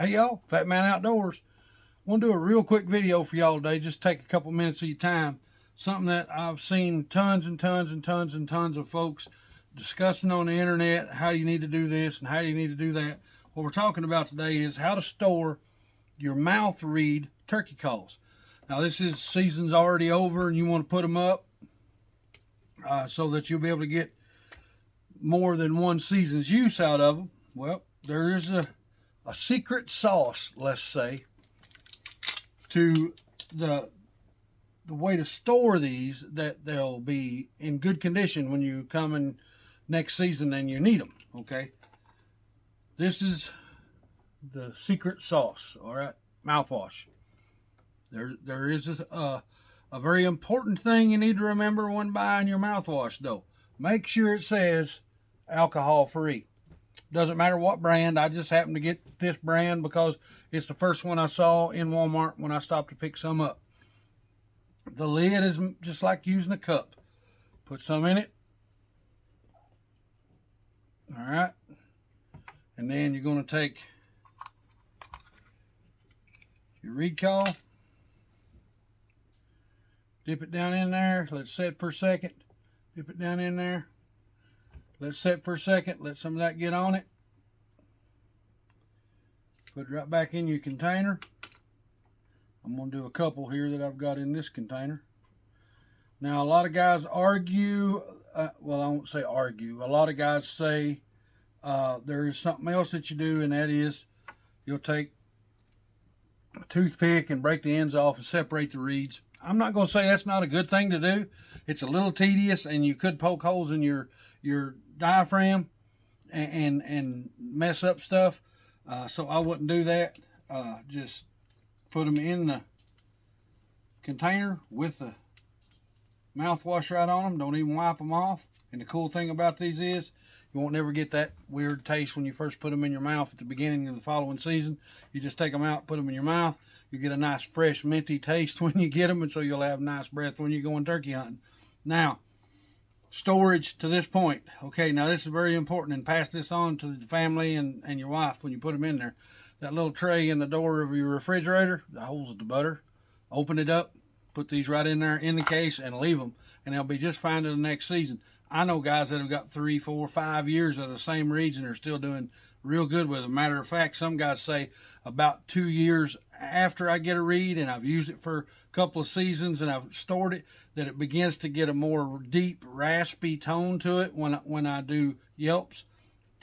Hey y'all, Fat Man Outdoors. Want to do a real quick video for y'all today. Just take a couple minutes of your time. Something that I've seen tons and tons and tons and tons of folks discussing on the internet. How do you need to do this and how do you need to do that? What we're talking about today is how to store your mouth reed turkey calls. Now this is season's already over and you want to put them up so that you'll be able to get more than one season's use out of them. Well, there is a secret sauce, let's say, to the way to store these that they'll be in good condition when you come in next season and you need them. Okay, this is the secret sauce. All right, mouthwash. There is a very important thing you need to remember when buying your mouthwash, though. Make sure it says alcohol free. Doesn't matter what brand. I just happened to get this brand because it's the first one I saw in Walmart when I stopped to pick some up. The lid is just like using a cup. Put some in it. All right. And then you're going to take your reed call. Dip it down in there. Let it set for a second. Dip it down in there. Let it set for a second. Let some of that get on it. Put it right back in your container. I'm going to do a couple here that I've got in this container. Now, a lot of guys argue, well, I won't say argue. A lot of guys say there is something else that you do, and that is you'll take a toothpick and break the ends off and separate the reeds. I'm not going to say that's not a good thing to do. It's a little tedious, and you could poke holes in your diaphragm and mess up stuff. So I wouldn't do that. Just put them in the container with the mouthwash right on them. Don't even wipe them off. And the cool thing about these is you won't never get that weird taste when you first put them in your mouth at the beginning of the following season. You just take them out, put them in your mouth. You get a nice fresh minty taste when you get them, and so you'll have nice breath when you're going turkey hunting. Now, storage to this point. Okay, now this is very important, and pass this on to the family and your wife when you put them in there. That little tray in the door of your refrigerator, the holes of the butter, open it up, put these right in there in the case and leave them, and they'll be just fine to the next season. I know guys that have got 3, 4, 5 years of the same reeds and are still doing real good with them. Matter of fact, some guys say about 2 years after I get a reed and I've used it for a couple of seasons and I've stored it, that it begins to get a more deep, raspy tone to it when I do yelps,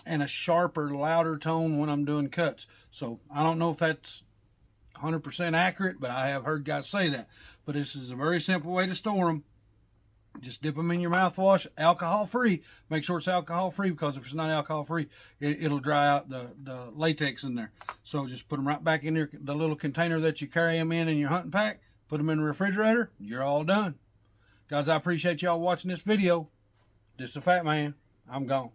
and a sharper, louder tone when I'm doing cuts. So I don't know if that's 100% accurate, but I have heard guys say that. But this is a very simple way to store them. Just dip them in your mouthwash, alcohol free. Make sure it's alcohol free, because if it's not alcohol free, it'll dry out the latex in there. So just put them right back in there, the little container that you carry them in your hunting pack. Put them in the refrigerator. You're all done. Guys, I appreciate y'all watching this video. This is the Fat Man. I'm gone.